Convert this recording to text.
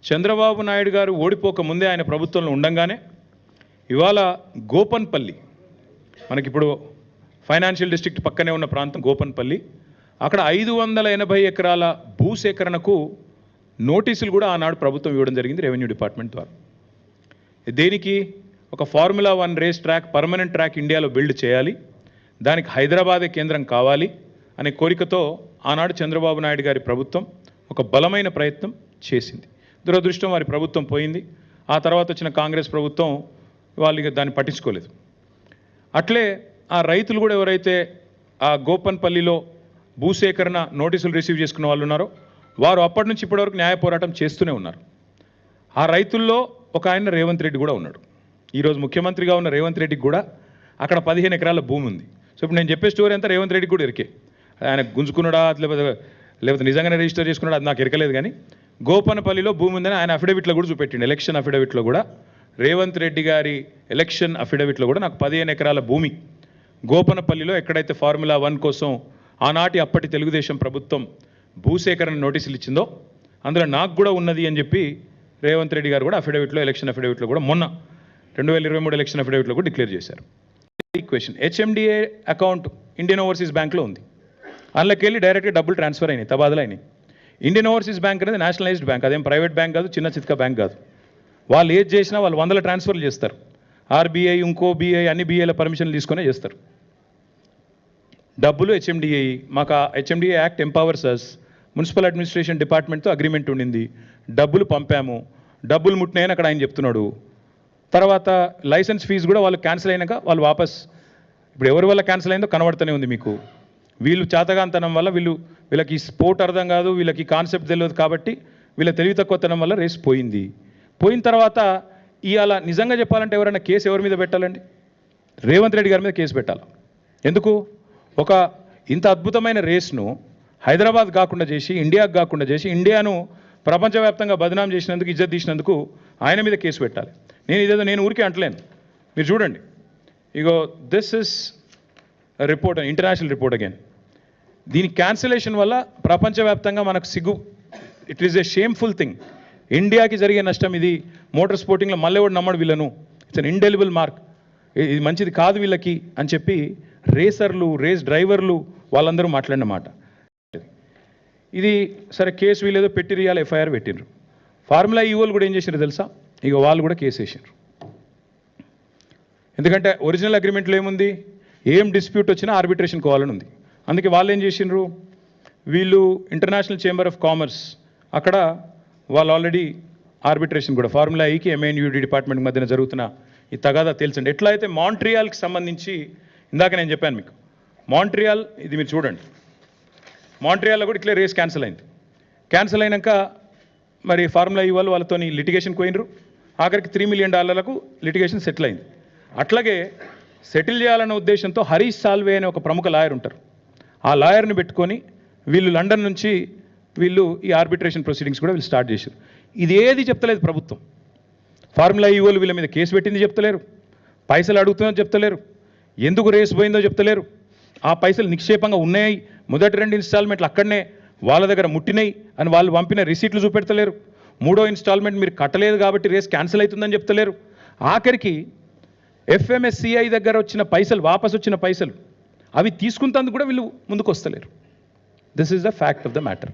చంద్రబాబు నాయుడు గారు ఓడిపోక ముందే ఆయన ప్రభుత్వంలో ఉండంగానే ఇవాళ గోపన్పల్లి, మనకిప్పుడు ఫైనాన్షియల్ డిస్ట్రిక్ట్ పక్కనే ఉన్న ప్రాంతం గోపన్పల్లి, అక్కడ 580 ఎకరాల భూసేకరణకు నోటీసులు కూడా ఆనాడు ప్రభుత్వం ఇవ్వడం జరిగింది రెవెన్యూ డిపార్ట్మెంట్ ద్వారా. దేనికి? ఒక formula 1 race track, permanent track ఇండియాలో బిల్డ్ చేయాలి, దానికి హైదరాబాదే కేంద్రం కావాలి అనే కోరికతో ఆనాడు చంద్రబాబు నాయుడు గారి ప్రభుత్వం ఒక బలమైన ప్రయత్నం చేసింది. దురదృష్టం వారి ప్రభుత్వం పోయింది. ఆ తర్వాత వచ్చిన కాంగ్రెస్ ప్రభుత్వం వాళ్ళు దాన్ని పట్టించుకోలేదు. అట్లే ఆ రైతులు కూడా ఎవరైతే ఆ గోపన్పల్లిలో భూసేకరణ నోటీసులు రిసీవ్ చేసుకున్న వాళ్ళు ఉన్నారో వారు అప్పటి నుంచి ఇప్పటివరకు న్యాయ పోరాటం చేస్తూనే ఉన్నారు. ఆ రైతుల్లో ఒక ఆయన రేవంత్ రెడ్డి కూడా ఉన్నాడు. ఈరోజు ముఖ్యమంత్రిగా ఉన్న రేవంత్ రెడ్డికి కూడా అక్కడ 15 ఎకరాల భూమి ఉంది. సో ఇప్పుడు నేను చెప్పే స్టోరీ అంతా రేవంత్ రెడ్డికి కూడా ఎరికే. ఆయన గుంజుకున్నాడా లేకపోతే నిజంగానే రిజిస్టర్ చేసుకున్నాడా అది నాకు ఎరకలేదు. కానీ గోపన్పల్లిలో భూమి ఉందని ఆయన అఫిడవిట్లో కూడా చూపెట్టిండు. ఎలక్షన్ అఫిడవిట్లో కూడా రేవంత్ రెడ్డి గారి ఎలక్షన్ అఫిడవిట్లో కూడా నాకు 15 ఎకరాల భూమి గోపన్పల్లిలో ఎక్కడైతే ఫార్ములా 1 కోసం ఆనాటి అప్పటి తెలుగుదేశం ప్రభుత్వం భూసేకరణ నోటీసులు ఇచ్చిందో అందులో నాకు కూడా ఉన్నది అని చెప్పి రేవంత్ రెడ్డి గారు కూడా అఫిడవిట్లో, ఎలక్షన్ అఫిడవిట్లో కూడా మొన్న 2023 ఎలక్షన్ అఫిడవిట్లో కూడా డిక్లేర్ చేశారు. Equation HMDA account Indian overseas బ్యాంక్లో ఉంది. అందులోకి వెళ్ళి డైరెక్ట్గా డబ్బులు ట్రాన్స్ఫర్ అయినాయి, తబాదలు అయినాయి. ఇండియన్ ఓవర్సీస్ బ్యాంక్ అనేది నేషనలైజ్డ్ బ్యాంక్, అదేం ప్రైవేట్ బ్యాంక్ కాదు, చిన్న చిత్క బ్యాంక్ కాదు. వాళ్ళు ఏది చేసినా వాళ్ళు 100 ట్రాన్స్ఫర్లు చేస్తారు. ఆర్బీఐ, ఇంకో బీఐ, అన్ని బీఐల పర్మిషన్లు తీసుకునే చేస్తారు. డబ్బులు హెచ్ఎండిఏ, మాకు ఆ హెచ్ఎండిఏ యాక్ట్ ఎంపవర్స్ అస్. మున్సిపల్ అడ్మినిస్ట్రేషన్ డిపార్ట్మెంట్తో అగ్రిమెంట్ ఉండింది. డబ్బులు పంపాము, డబ్బులు ముట్టినాయని అక్కడ ఆయన చెప్తున్నాడు. తర్వాత లైసెన్స్ ఫీజు కూడా వాళ్ళు క్యాన్సిల్ అయినాక వాళ్ళు వాపస్, ఇప్పుడు ఎవరి వల్ల క్యాన్సిల్ అయిందో కనబడుతూనే ఉంది మీకు. వీళ్ళు చేతగాంతనం వల్ల వీళ్ళకి స్పోర్ట్ అర్థం కాదు, వీళ్ళకి కాన్సెప్ట్ తెలియదు కాబట్టి వీళ్ళ తెలివి తక్కువతనం వల్ల రేస్ పోయింది. పోయిన తర్వాత ఇవాళ నిజంగా చెప్పాలంటే ఎవరైనా కేసు ఎవరి మీద పెట్టాలండి? రేవంత్ రెడ్డి గారి మీద కేసు పెట్టాలి. ఎందుకు? ఒక ఇంత అద్భుతమైన రేస్ను హైదరాబాద్ కాకుండా చేసి, ఇండియాకు కాకుండా చేసి, ఇండియాను ప్రపంచవ్యాప్తంగా బదనాం చేసినందుకు, ఇజ్జత్ తీసినందుకు ఆయన మీద కేసు పెట్టాలి. నేను ఊరికే అంటలేను. మీరు చూడండి, ఇగో this is report, international report again. దీని క్యాన్సిలేషన్ వల్ల ప్రపంచవ్యాప్తంగా మనకు సిగ్గు. It is a shameful thing. ఇండియాకి జరిగే నష్టం ఇది. మోటార్ స్పోర్టింగ్లో మళ్ళీ కూడా నమ్మడు వీళ్ళను. It's an indelible mark. ఇది మంచిది కాదు వీళ్ళకి అని చెప్పి రేసర్లు, రేస్ డ్రైవర్లు వాళ్ళందరూ మాట్లాడిన మాట ఇది. సరే కేసు వీళ్ళేదో పెట్టిరియాలి, ఎఫ్ఐఆర్ పెట్టినరు. ఫార్ములా ఈవోలు కూడా ఏం చేసినారు తెలుసా? ఇక వాళ్ళు కూడా కేసు వేసారు. ఎందుకంటే ఒరిజినల్ అగ్రిమెంట్లో ఏముంది? ఏం డిస్ప్యూట్ వచ్చినా ఆర్బిట్రేషన్ కోవాలని ఉంది. అందుకే వాళ్ళు ఏం చేసినారు, వీళ్ళు ఇంటర్నేషనల్ చేంబర్ ఆఫ్ కామర్స్ అక్కడ వాళ్ళు ఆల్రెడీ ఆర్బిట్రేషన్ కూడా ఫార్ములా ఈకి ఎంఎన్యూడి డిపార్ట్మెంట్ మధ్యన జరుగుతున్న ఈ తగాదా తేల్చండి. ఎట్లా అయితే మాంట్రియాల్కి సంబంధించి ఇందాక నేను చెప్పాను మీకు, మాంట్రియాల్ ఇది మీరు చూడండి, మాంట్రియాల్లో కూడా ఇట్లా రేస్ క్యాన్సిల్ అయింది. క్యాన్సిల్ అయినాక మరి ఫార్ములా ఈ వాళ్ళతో లిటిగేషన్ పోయినరు. ఆఖరికి $3 మిలియన్ లిటిగేషన్ సెటిల్ అయింది. అట్లాగే సెటిల్ చేయాలన్న ఉద్దేశంతో హరీష్ సాల్వే అనే ఒక ప్రముఖ లాయర్ ఉంటారు. ఆ లాయర్ని పెట్టుకొని వీళ్ళు లండన్ నుంచి వీళ్ళు ఈ ఆర్బిట్రేషన్ ప్రొసీడింగ్స్ కూడా వీళ్ళు స్టార్ట్ చేశారు. ఇది ఏది చెప్తలేదు ప్రభుత్వం. ఫార్ములా ఈవోలు వీళ్ళ మీద కేసు పెట్టింది చెప్తలేరు, పైసలు అడుగుతుందో చెప్తలేరు, ఎందుకు రేసు పోయిందో చెప్తలేరు, ఆ పైసలు నిక్షేపంగా ఉన్నాయి, మొదటి 2 ఇన్స్టాల్మెంట్లు అక్కడనే వాళ్ళ దగ్గర ముట్టినాయి అని వాళ్ళు పంపిన రిసీట్లు చూపెడతలేరు, 3వ ఇన్స్టాల్మెంట్ మీరు కట్టలేదు కాబట్టి రేస్ క్యాన్సిల్ అవుతుందని చెప్తలేరు. ఆఖరికి ఎఫ్ఎంఎస్సిఐ దగ్గర వచ్చిన పైసలు, వాపసు వచ్చిన పైసలు అవి తీసుకుంటందుకు కూడా వీళ్ళు ముందుకు వస్తలేరు. This is the fact of the matter.